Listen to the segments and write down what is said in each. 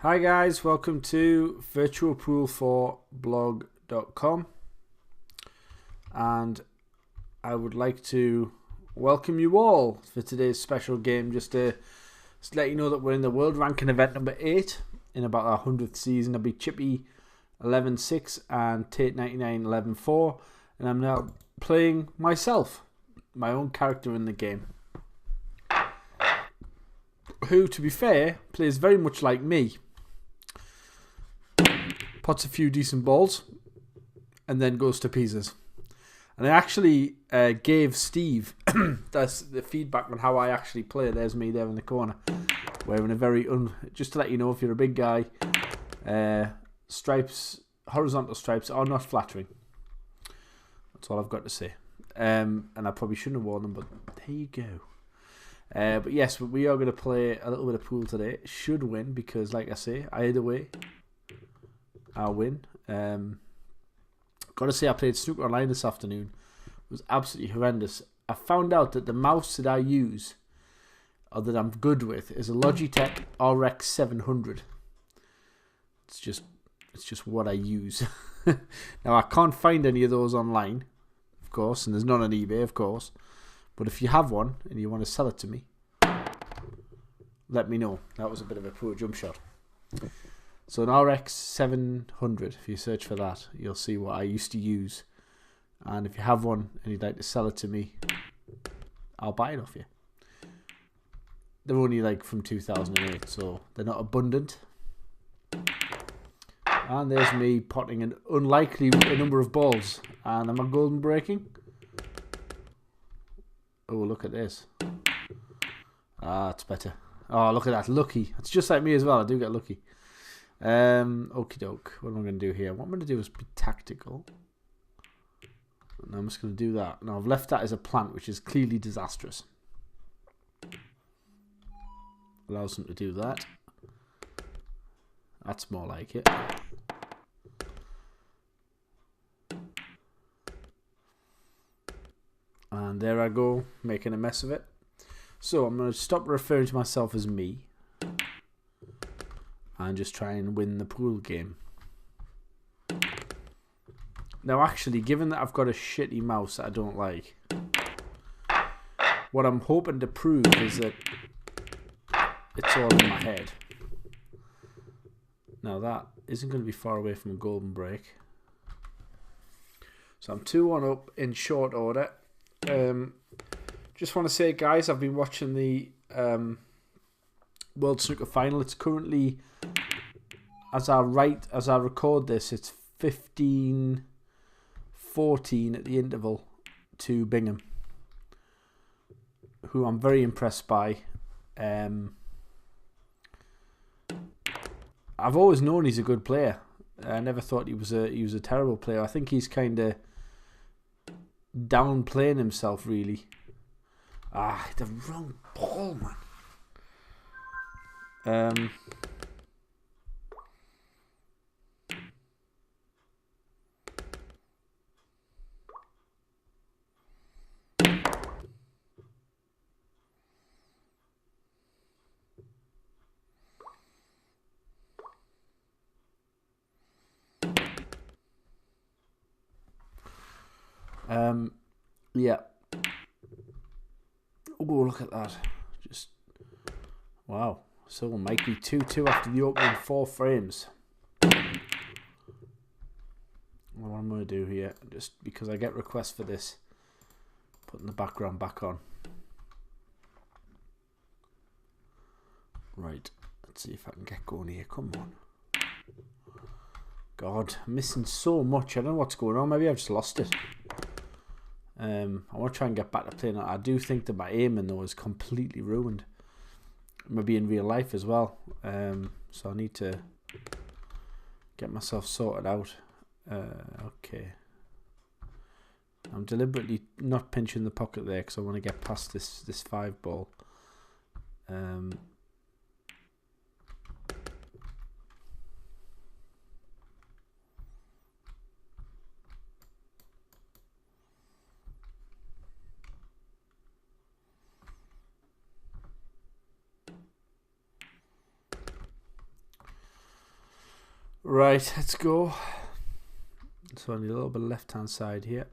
Hi guys, welcome to virtualpool4blog.com, and I would like to welcome you all for today's special game. Just to let you know that we're in the world ranking event number 8 in about our 100th season. I'll be Chippy 11.6 and Tate 99 11.4, and I'm now playing myself, my own character in the game, who, to be fair, plays very much like me. Pots a few decent balls and then goes to pieces. And I actually gave Steve that's the feedback on how I actually play. There's me there in the corner, wearing a very just to let you know, if you're a big guy, stripes, horizontal stripes are not flattering. That's all I've got to say. And I probably shouldn't have worn them, but there you go. But yes, we are going to play a little bit of pool today. Should win because, like I say, either way, I'll win. Got to say, I played snooker online this afternoon. It was absolutely horrendous. I found out that the mouse that I use, or that I'm good with, is a Logitech RX 700. It's just what I use. Now I can't find any of those online, of course, and there's none on eBay, of course. But if you have one and you want to sell it to me, let me know. That was a bit of a poor jump shot. So an RX 700, if you search for that, you'll see what I used to use. And if you have one and you'd like to sell it to me, I'll buy it off you. They're only like from 2008, so they're not abundant. And there's me potting an unlikely number of balls. And am I golden breaking? Oh, look at this. Ah, it's better. Oh, look at that. Lucky. It's just like me as well. I do get lucky. Okie doke. What am I going to do here? What I'm going to do is be tactical. And I'm just going to do that. Now, I've left that as a plant, which is clearly disastrous. Allows them to do that. That's more like it. And there I go, making a mess of it. So I'm going to stop referring to myself as me and just try and win the pool game. Now actually, given that I've got a shitty mouse that I don't like, what I'm hoping to prove is that it's all in my head. Now that isn't going to be far away from a golden break. So I'm 2-1 up in short order. Just want to say, guys, I've been watching the World Snooker Final. It's currently, as I record this, it's 15-14 at the interval to Bingham, who I'm very impressed by. I've always known he's a good player. I never thought he was a terrible player. I think he's kind of downplaying himself, really. Ah, the wrong ball, man. Yeah. Oh, look at that. Just, wow. So it might be 2-2 after the opening 4 frames. What I'm going to do here, just because I get requests for this, putting the background back on. Right. Let's see if I can get going here. Come on. God, I'm missing so much. I don't know what's going on. Maybe I've just lost it. I want to try and get back to playing it. I do think that my aiming, though, is completely ruined. Maybe in real life as well. So I need to get myself sorted out. Okay. I'm deliberately not pinching the pocket there because I want to get past this 5 ball. Right, let's go. So I need a little bit of left hand side here.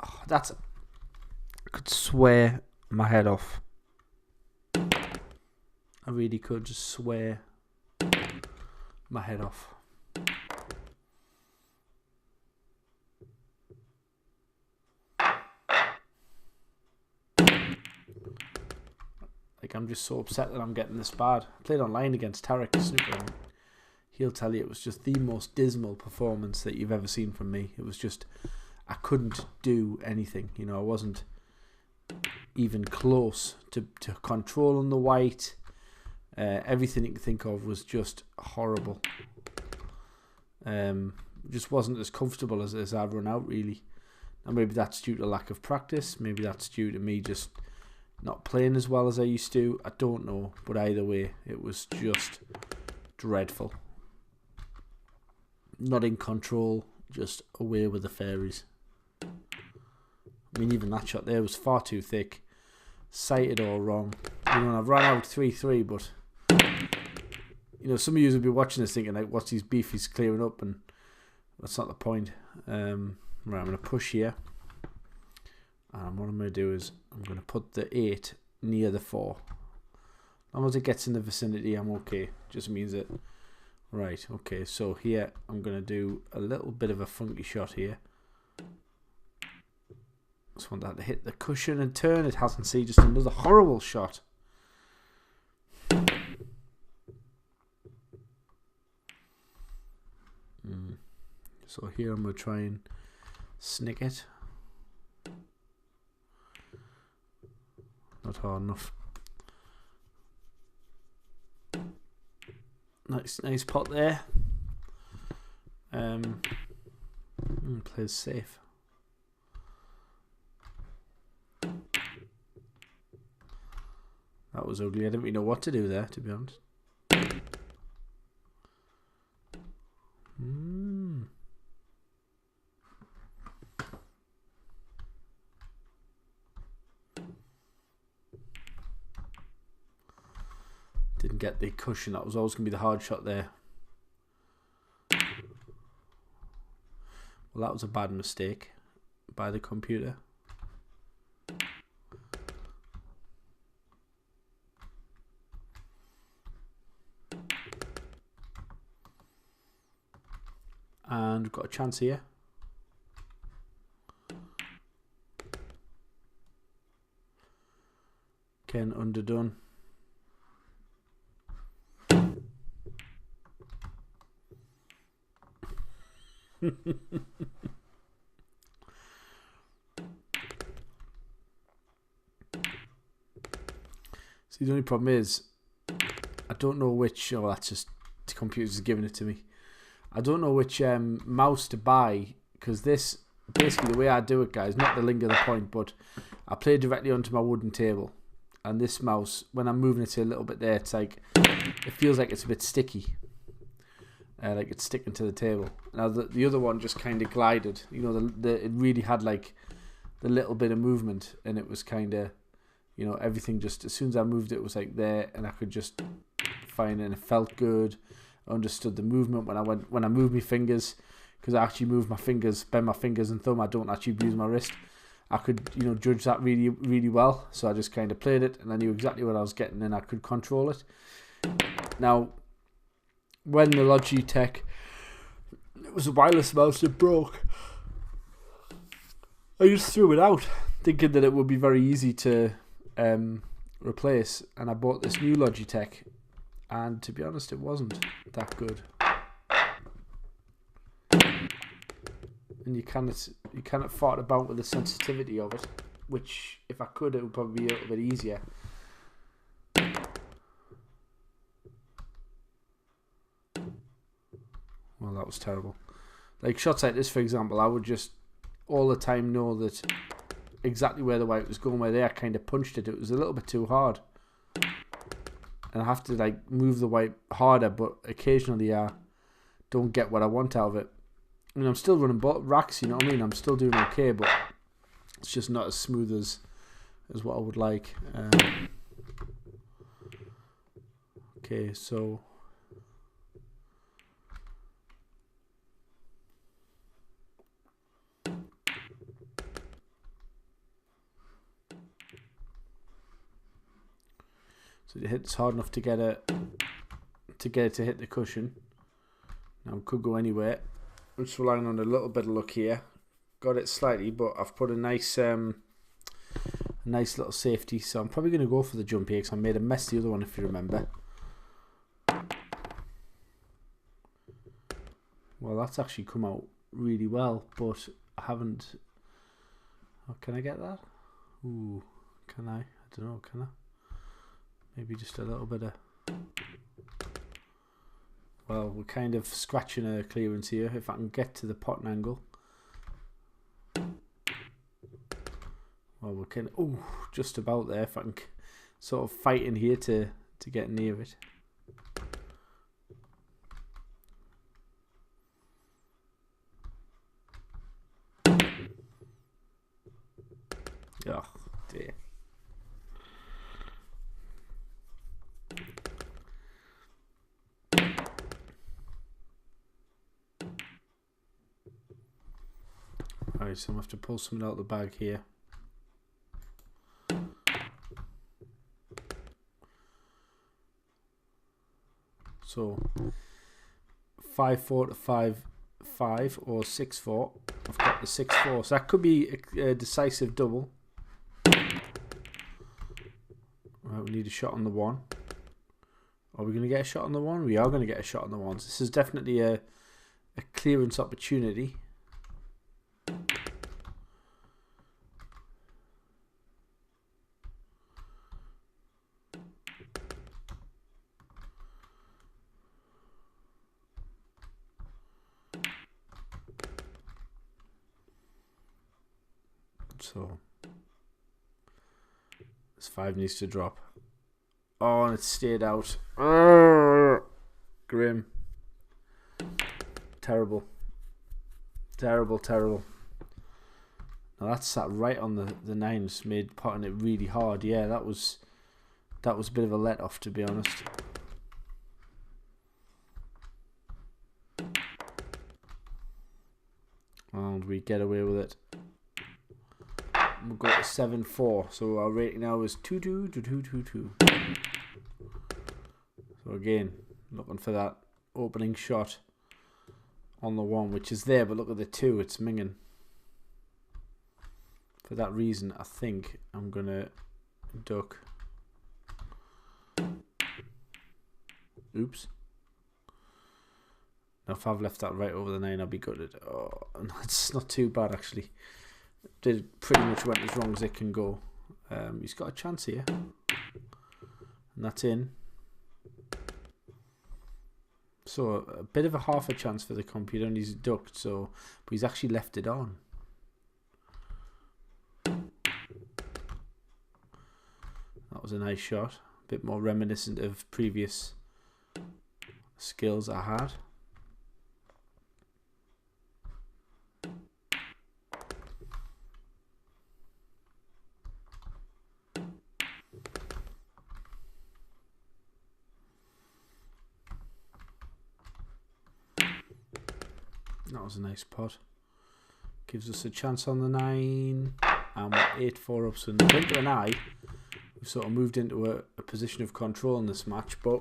Oh, I could swear my head off. I really could just swear my head off. Like, I'm just so upset that I'm getting this bad. I played online against Tarek Snooker, and he'll tell you it was just the most dismal performance that you've ever seen from me. It was just, I couldn't do anything. You know, I wasn't even close to controlling the white. Everything you can think of was just horrible. Just wasn't as comfortable as I've run out, really. And maybe that's due to lack of practice. Maybe that's due to me just not playing as well as I used to. I don't know. But either way, it was just dreadful. Not in control, just away with the fairies. I mean, even that shot there was far too thick. Sighted all wrong. You know, I've run out 3-3, but you know, some of you will be watching this thinking, like, what's his beef? He's clearing up, and that's not the point. Right, I'm going to push here. And what I'm going to do is I'm going to put the 8 near the 4. As long as it gets in the vicinity, I'm okay. Just means that. Right, okay, so here I'm going to do a little bit of a funky shot here. Just want that to hit the cushion and turn. It hasn't. See, just another horrible shot. So here I'm going to try and snick it. Not hard enough. Nice pot there. Plays safe. That was ugly. I didn't really know what to do there, to be honest. Didn't get the cushion. That was always going to be the hard shot there. Well, that was a bad mistake by the computer. And we've got a chance here. Ken underdone. See, the only problem is I don't know which. Oh, that's just the computer's giving it to me. I don't know which mouse to buy, because this, basically the way I do it, guys, not the link of the point, but I play directly onto my wooden table, and this mouse, when I'm moving it a little bit there, it's like, it feels like it's a bit sticky, like it's sticking to the table. Now the other one just kind of glided, you know, it really had like the little bit of movement, and it was kind of, you know, everything just, as soon as I moved it was like there, and I could just find it, and it felt good. I understood the movement when I moved my fingers, because I actually move my fingers, bend my fingers and thumb. I don't actually use my wrist. I could, you know, judge that really, really well. So I just kind of played it, and I knew exactly what I was getting, and I could control it. Now, when the Logitech, it was a wireless mouse that broke, I just threw it out, thinking that it would be very easy to replace. And I bought this new Logitech. And to be honest, it wasn't that good. And you cannot fart about with the sensitivity of it, which, if I could, it would probably be a little bit easier. Well, that was terrible. Like shots like this, for example, I would just all the time know that exactly where the white was going. Where there, I kind of punched it. It was a little bit too hard. And I have to like move the white harder, but occasionally I don't get what I want out of it. I mean, I'm still running racks, you know what I mean? I'm still doing okay, but it's just not as smooth as what I would like. Okay, so it hits hard enough to get it to hit the cushion. Now it could go anywhere. I'm just relying on a little bit of luck here. Got it slightly, but I've put a nice little safety, so I'm probably going to go for the jump here because I made a mess the other one, if you remember. Well, that's actually come out really well, but I haven't... Oh, can I get that? Ooh, can I? I don't know, can I? Maybe just a little bit of... Well, we're kind of scratching a clearance here. If I can get to the pot angle. Well, we're kind of... Ooh, just about there. If I can sort of fight in here to get near it. Oh, dear. Alright, so I'm going to have to pull something out of the bag here. So 5-4 to 5-5 or 6-4. I've got the 6-4, so that could be a decisive double. Right, we need a shot on the 1. Are we going to get a shot on the 1? We are going to get a shot on the 1. This is definitely a clearance opportunity. So this 5 needs to drop. Oh, and it stayed out. Grim. Terrible. Terrible, terrible. Now that sat right on the 9, just made potting it really hard. Yeah, that was a bit of a let off, to be honest. And we get away with it. We'll go to 7-4. So our rating now is 2-2 to 2-2-2. So again, looking for that opening shot on the 1, which is there, but look at the 2, it's minging. For that reason, I think I'm gonna duck. Oops. Now if I've left that right over the 9, I'll be gutted. Oh, it's not too bad actually. Did pretty much went as wrong as it can go. He's got a chance here, and that's in. So a bit of a half a chance for the computer, and he's ducked. So, but he's actually left it on. That was a nice shot. A bit more reminiscent of previous skills I had. That was a nice pot. Gives us a chance on the 9. And we're 8-4 up. So in the blink of an eye, we've sort of moved into a position of control in this match. But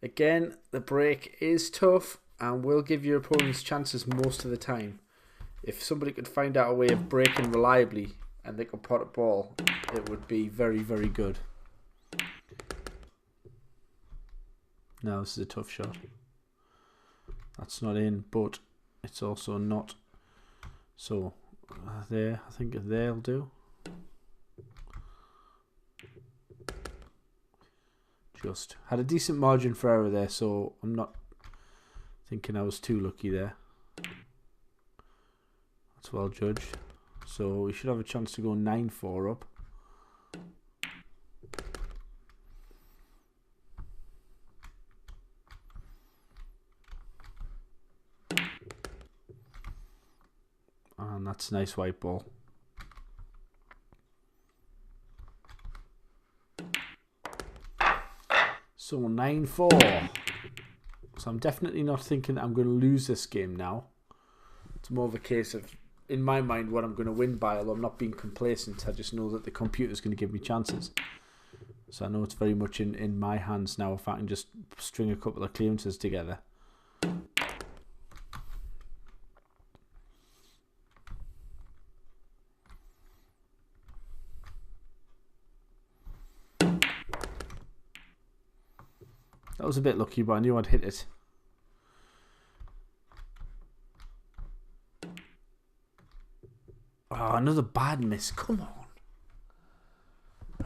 again, the break is tough and will give your opponents chances most of the time. If somebody could find out a way of breaking reliably and they could pot a ball, it would be very, very good. Now this is a tough shot. That's not in, but it's also not. So there, I think there'll do. Just had a decent margin for error there, so I'm not thinking I was too lucky there. That's well judged. So we should have a chance to go 9-4 up. And that's a nice white ball. So 9-4. So I'm definitely not thinking I'm going to lose this game now. It's more of a case of, in my mind, what I'm going to win by, although I'm not being complacent. I just know that the computer's going to give me chances. So I know it's very much in my hands now if I can just string a couple of clearances together. That was a bit lucky, but I knew I'd hit it. Oh, another bad miss. Come on.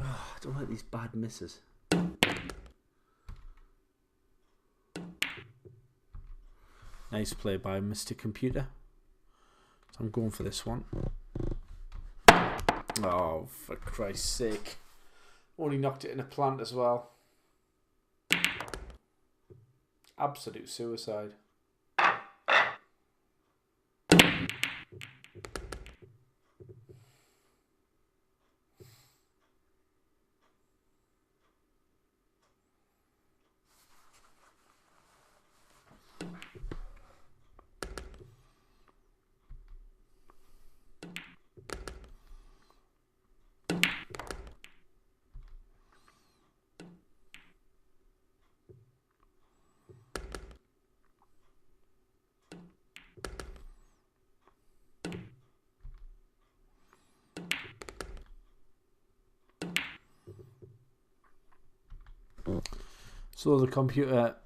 Oh, I don't like these bad misses. Nice play by Mr. Computer. So I'm going for this one. Oh, for Christ's sake. Only knocked it in a plant as well. Absolute suicide. So the computer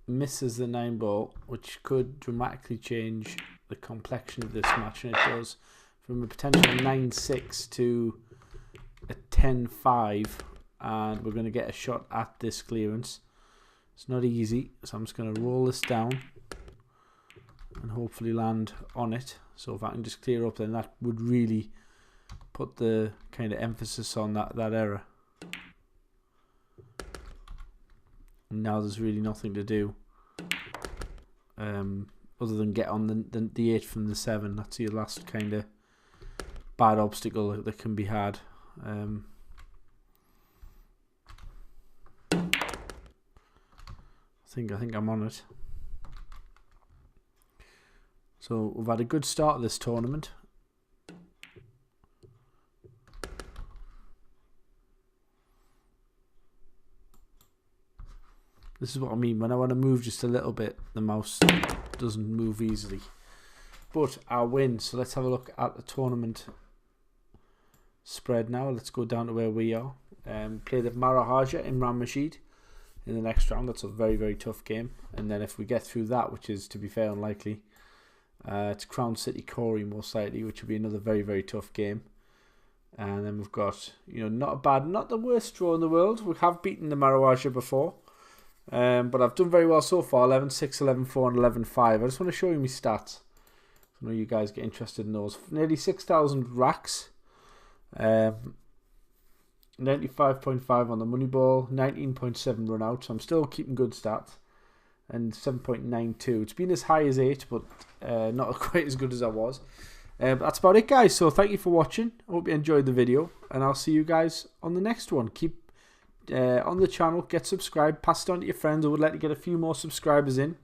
misses the 9-ball, which could dramatically change the complexion of this match, and it does, from a potential 9-6 to a 10-5, and we're going to get a shot at this clearance. It's not easy, so I'm just going to roll this down and hopefully land on it. So if I can just clear up, then that would really put the kind of emphasis on that error. Now there's really nothing to do other than get on the 8 from the 7. That's your last kind of bad obstacle that can be had. I think I'm on it. So we've had a good start of this tournament. This is what I mean. When I want to move just a little bit, the mouse doesn't move easily. But I win. So let's have a look at the tournament spread now. Let's go down to where we are. Play the Maharaja in Ram Rashid in the next round. That's a very, very tough game. And then if we get through that, which is, to be fair, unlikely, it's Crown City Corey most likely, which will be another very, very tough game. And then we've got, not the worst draw in the world. We have beaten the Maharaja before. But I've done very well so far. 11-6, 11-4 and 11-5. I just want to show you my stats. I know you guys get interested in those. Nearly 6,000 racks. 95.5 on the money ball. 19.7 run out. So I'm still keeping good stats. And 7.92. It's been as high as 8, but not quite as good as I was. But that's about it, guys. So thank you for watching. I hope you enjoyed the video. And I'll see you guys on the next one. Keep on the channel, get subscribed, pass it on to your friends. I would like to get a few more subscribers in.